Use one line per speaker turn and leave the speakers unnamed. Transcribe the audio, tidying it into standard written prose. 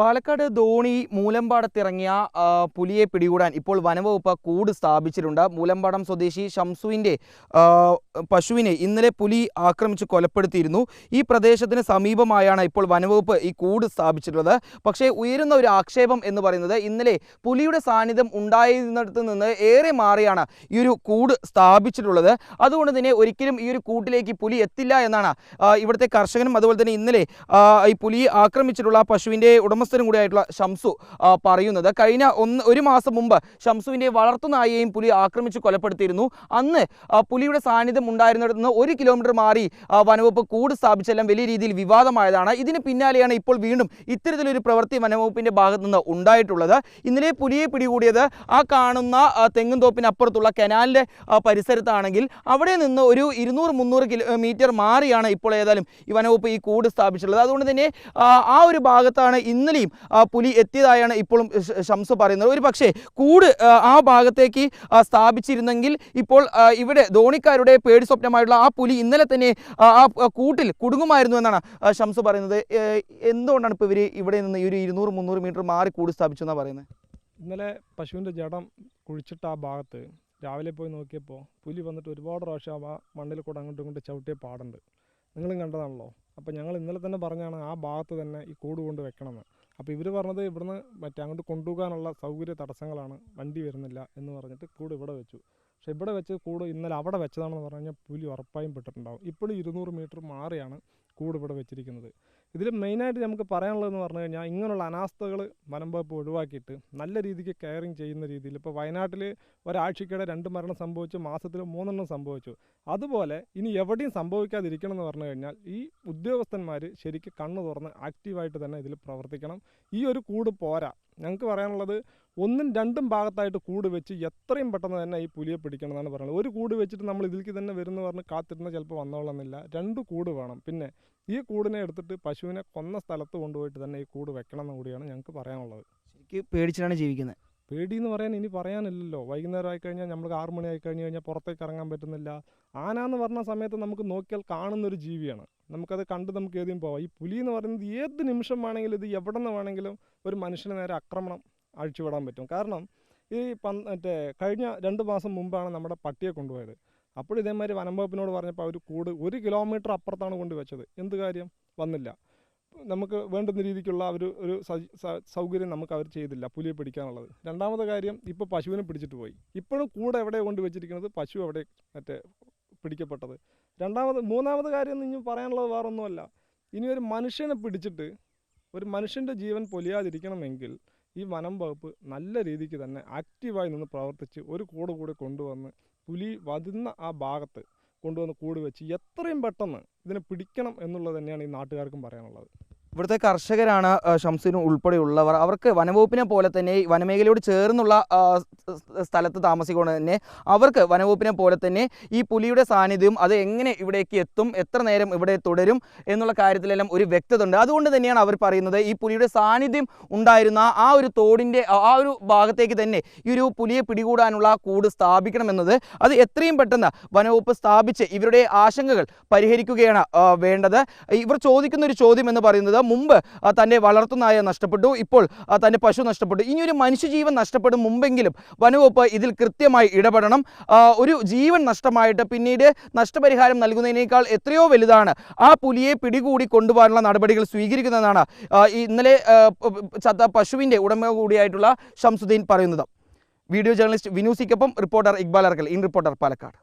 പാലക്കാട് ധോണി മൂലമ്പാടത്തിറങ്ങിയ പുലിയെ പിടികൂടാൻ ഇപ്പോൾ വനംവകുപ്പ് കൂട് സ്ഥാപിച്ചിട്ടുണ്ട്. മൂലമ്പാടം സ്വദേശി ഷംസുവിൻ്റെ പശുവിനെ ഇന്നലെ പുലി ആക്രമിച്ച് കൊലപ്പെടുത്തിയിരുന്നു. ഈ പ്രദേശത്തിന് സമീപമായാണ് ഇപ്പോൾ വനംവകുപ്പ് ഈ കൂട് സ്ഥാപിച്ചിട്ടുള്ളത്. പക്ഷേ ഉയരുന്ന ഒരു ആക്ഷേപം എന്ന് പറയുന്നത് ഇന്നലെ പുലിയുടെ സാന്നിധ്യം ഉണ്ടായിരുന്നിടത്ത് നിന്ന് ഏറെ മാറിയാണ് ഈ ഒരു കൂട് സ്ഥാപിച്ചിട്ടുള്ളത്. അതുകൊണ്ട് തന്നെ ഒരിക്കലും ഈ ഒരു കൂട്ടിലേക്ക് പുലി എത്തില്ല എന്നാണ് ഇവിടുത്തെ കർഷകനും അതുപോലെ തന്നെ ഇന്നലെ ഈ പുലിയെ ആക്രമിച്ചിട്ടുള്ള പശുവിൻ്റെ ഉടമസ്ഥനും കൂടിയായിട്ടുള്ള ഷംസു പറയുന്നത്. കഴിഞ്ഞ ഒരു മാസം മുമ്പ് ഷംസുവിൻ്റെ വളർത്തുനായയെയും പുലി ആക്രമിച്ച് കൊലപ്പെടുത്തിയിരുന്നു. അന്ന് പുലിയുടെ സാന്നിധ്യം ഉണ്ടായിരുന്നിടത്ത് നിന്ന് 1 കിലോമീറ്റർ മാറി വനവകുപ്പ് കൂട് സ്ഥാപിച്ചെല്ലാം വലിയ രീതിയിൽ വിവാദമായതാണ്. ഇതിന് പിന്നാലെയാണ് ഇപ്പോൾ വീണ്ടും ഇത്തരത്തിലൊരു പ്രവൃത്തി വനവകുപ്പിൻ്റെ ഭാഗത്തു നിന്ന് ഉണ്ടായിട്ടുള്ളത്. ഇന്നലെ പുലിയെ പിടികൂടിയത് ആ കാണുന്ന തെങ്ങുംതോപ്പിനപ്പുറത്തുള്ള കനാലിൻ്റെ പരിസരത്താണെങ്കിൽ അവിടെ നിന്ന് ഒരു 200-300 മീറ്റർ മാറിയാണ് ഇപ്പോൾ ഏതായാലും ഈ വനവകുപ്പ് ഈ കൂട് സ്ഥാപിച്ചിട്ടുള്ളത്. അതുകൊണ്ട് തന്നെ ആ ഒരു ഭാഗത്താണ് ഇന്നലെയും പുലി എത്തിയതായാണ് ഇപ്പോഴും ഷംസു പറയുന്നത്. ഒരു പക്ഷേ കൂട് ആ ഭാഗത്തേക്ക് സ്ഥാപിച്ചിരുന്നെങ്കിൽ ഇപ്പോൾ ഇവിടെ ധോണിക്കാരുടെ പേടി സ്വപ്നമായിട്ടുള്ള ആ പുലി ഇന്നലെ തന്നെ ആ കൂട്ടിൽ കുടുങ്ങുമായിരുന്നു എന്നാണ് ഷംസു പറയുന്നത്. എന്തുകൊണ്ടാണ് ഇപ്പോൾ ഇവർ ഇവിടെ നിന്ന് ഈ ഒരു 200-300 മീറ്റർ മാറി കൂട് സ്ഥാപിച്ചു എന്നാണ് പറയുന്നത്?
ഇന്നലെ പശുവിൻ്റെ ജഡം കുഴിച്ചിട്ട് ആ ഭാഗത്ത് രാവിലെ പോയി നോക്കിയപ്പോൾ പുലി വന്നിട്ട് ഒരുപാട് പ്രാവശ്യം ആ മണ്ണിൽ കൂടെ അങ്ങോട്ടും ഇങ്ങോട്ട് ചവിട്ടിയ പാടുണ്ട്. നിങ്ങളും കണ്ടതാണല്ലോ. അപ്പോൾ ഞങ്ങൾ ഇന്നലെ തന്നെ പറഞ്ഞാണ് ആ ഭാഗത്ത് തന്നെ ഈ കൂട് കൊണ്ട് വെക്കണമെന്ന്. അപ്പോൾ ഇവർ പറഞ്ഞത് ഇവിടുന്ന് അങ്ങോട്ട് കൊണ്ടുപോകാനുള്ള സൗകര്യ തടസ്സങ്ങളാണ്, വണ്ടി വരുന്നില്ല എന്ന് പറഞ്ഞിട്ട് കൂട് ഇവിടെ വെച്ചു. പക്ഷേ ഇവിടെ വെച്ച് കൂട് ഇന്നലെ അവിടെ വെച്ചതാണെന്ന് പറഞ്ഞു കഴിഞ്ഞാൽ പുലി ഉറപ്പായും പെട്ടിട്ടുണ്ടാവും. ഇപ്പോഴും 200 മീറ്റർ മാറിയാണ് കൂട് ഇവിടെ വെച്ചിരിക്കുന്നത്. ഇതിൽ മെയിനായിട്ട് നമുക്ക് പറയാനുള്ളതെന്ന് പറഞ്ഞു കഴിഞ്ഞാൽ ഇങ്ങനെയുള്ള അനാസ്ഥകൾ വനംവകുപ്പ് ഒഴിവാക്കിയിട്ട് നല്ല രീതിക്ക് കെയറിങ് ചെയ്യുന്ന രീതിയിൽ, ഇപ്പോൾ വയനാട്ടിൽ ഒരാഴ്ചക്കിടെ 2 മരണം സംഭവിച്ചു, മാസത്തിൽ 3 സംഭവിച്ചു. അതുപോലെ ഇനി എവിടെയും സംഭവിക്കാതിരിക്കണം എന്ന് പറഞ്ഞു കഴിഞ്ഞാൽ ഈ ഉദ്യോഗസ്ഥന്മാർ ശരിക്കും കണ്ണു തുറന്ന് ആക്റ്റീവായിട്ട് തന്നെ ഇതിൽ പ്രവർത്തിക്കണം. ഈ ഒരു കൂട് പോരാ. ഞങ്ങൾക്ക് പറയാനുള്ളത് 1-2 ഭാഗത്തായിട്ട് കൂട് വെച്ച് എത്രയും പെട്ടെന്ന് തന്നെ ഈ പുലിയെ പിടിക്കണം എന്നാണ് പറയുന്നത്. ഒരു കൂട് വെച്ചിട്ട് നമ്മൾ ഇതിലേക്ക് തന്നെ വരുമെന്ന് പറഞ്ഞ് കാത്തിരുന്ന ചിലപ്പോൾ വന്നോളന്നില്ല. 2 കൂട് വേണം. പിന്നെ ഈ കൂടിനെ എടുത്തിട്ട് പശുവിനെ കൊന്ന സ്ഥലത്ത് കൊണ്ടുപോയിട്ട് തന്നെ ഈ കൂട് വെക്കണം എന്ന് കൂടിയാണ് ഞങ്ങൾക്ക് പറയാനുള്ളത്.
ശരിക്കും പേടിച്ചിട്ടാണ് ജീവിക്കുന്നത്.
പേടി എന്ന് പറയാൻ ഇനി പറയാനില്ലല്ലോ. വൈകുന്നേരം ആയിക്കഴിഞ്ഞാൽ നമുക്ക് 6 മണി ആയിക്കഴിഞ്ഞ് കഴിഞ്ഞാൽ പുറത്തേക്ക് ഇറങ്ങാൻ പറ്റുന്നില്ല. ആന എന്ന് പറഞ്ഞ സമയത്ത് നമുക്ക് നോക്കിയാൽ കാണുന്നൊരു ജീവിയാണ്. നമുക്കത് കണ്ട് നമുക്ക് ഏതും പോവാം. ഈ പുലി എന്ന് പറയുന്നത് ഏത് നിമിഷം വേണമെങ്കിലും ഇത് എവിടെ നിന്ന് വേണമെങ്കിലും ഒരു മനുഷ്യന് നേരെ ആക്രമണം അഴിച്ചുവിടാൻ പറ്റും. കാരണം ഈ കഴിഞ്ഞ 2 മാസം മുമ്പാണ് നമ്മുടെ പട്ടിയെ കൊണ്ടുപോയത്. അപ്പോൾ ഇതേമാതിരി വനംവകുപ്പിനോട് പറഞ്ഞപ്പോൾ അവർ കൂട് 1 കിലോമീറ്റർ അപ്പുറത്താണ് കൊണ്ടുവച്ചത്. എന്ത് കാര്യം വന്നില്ല. നമുക്ക് വേണ്ടുന്ന രീതിക്കുള്ള ഒരു സൗകര്യം നമുക്ക് അവർ ചെയ്തില്ല പുലിയെ പിടിക്കാനുള്ളത്. രണ്ടാമത്തെ കാര്യം, ഇപ്പോൾ പശുവിനെ പിടിച്ചിട്ട് പോയി. ഇപ്പോഴും കൂടെ എവിടെ കൊണ്ടുവച്ചിരിക്കുന്നത്, പശു എവിടെ പിടിക്കപ്പെട്ടത്. മൂന്നാമത് കാര്യം ഇനി പറയാനുള്ളത് വേറൊന്നുമല്ല. ഇനി ഒരു മനുഷ്യനെ പിടിച്ചിട്ട് ഒരു മനുഷ്യൻ്റെ ജീവൻ പൊലിയാതിരിക്കണമെങ്കിൽ ഈ വനം വകുപ്പ് നല്ല രീതിക്ക് തന്നെ ആക്റ്റീവായി നിന്ന് പ്രവർത്തിച്ച് ഒരു കൂട് കൂടെ കൊണ്ടുവന്ന് പുലി വരുന്ന ആ ഭാഗത്ത് കൊണ്ടുവന്ന് കൂട് വെച്ച് എത്രയും പെട്ടെന്ന് ഇതിനെ പിടിക്കണം എന്നുള്ളത് തന്നെയാണ് ഈ നാട്ടുകാർക്കും പറയാനുള്ളത്.
ഇവിടുത്തെ കർഷകരാണ് ഷംസിനും ഉൾപ്പെടെയുള്ളവർ. അവർക്ക് വനവകുപ്പിനെ പോലെ തന്നെ വനമേഖലയോട് ചേർന്നുള്ള സ്ഥലത്ത് താമസിക്കൊണ്ട് തന്നെ അവർക്ക് വനവകുപ്പിനെ പോലെ തന്നെ ഈ പുലിയുടെ സാന്നിധ്യം അത് എങ്ങനെ ഇവിടേക്ക് എത്തും, എത്ര നേരം ഇവിടെ തുടരും എന്നുള്ള കാര്യത്തിലെല്ലാം ഒരു വ്യക്തത ഉണ്ട്. അതുകൊണ്ട് തന്നെയാണ് അവർ പറയുന്നത് ഈ പുലിയുടെ സാന്നിധ്യം ഉണ്ടായിരുന്ന ആ ഒരു തോടിൻ്റെ ആ ഒരു ഭാഗത്തേക്ക് തന്നെ ഈ ഒരു പുലിയെ പിടികൂടാനുള്ള കൂട് സ്ഥാപിക്കണമെന്നത്. അത് എത്രയും പെട്ടെന്ന് വനവകുപ്പ് സ്ഥാപിച്ച് ഇവരുടെ ആശങ്കകൾ പരിഹരിക്കുകയാണ് വേണ്ടത്. ഇവർ ചോദിക്കുന്ന ഒരു ചോദ്യം എന്ന് പറയുന്നത്, മുമ്പ് തൻ്റെ വളർത്തുനായ നഷ്ടപ്പെട്ടു, ഇപ്പോൾ തൻ്റെ പശു നഷ്ടപ്പെട്ടു, ഇനിയൊരു മനുഷ്യജീവൻ നഷ്ടപ്പെടും മുമ്പെങ്കിലും വനവകുപ്പ് ഇതിൽ കൃത്യമായി ഇടപെടണം. ഒരു ജീവൻ നഷ്ടമായിട്ട് പിന്നീട് നഷ്ടപരിഹാരം നൽകുന്നതിനേക്കാൾ എത്രയോ വലുതാണ് ആ പുലിയെ പിടികൂടി കൊണ്ടുപോകാനുള്ള നടപടികൾ സ്വീകരിക്കുന്നതെന്നാണ് ഇന്നലെ ചത്ത പശുവിൻ്റെ ഉടമ കൂടിയായിട്ടുള്ള ഷംസുദ്ദീൻ പറയുന്നത്. വീഡിയോ ജേർണലിസ്റ്റ് വിനൂസിക്കൊപ്പം reporter Iqbal Arkkal, in reporter Palakkad.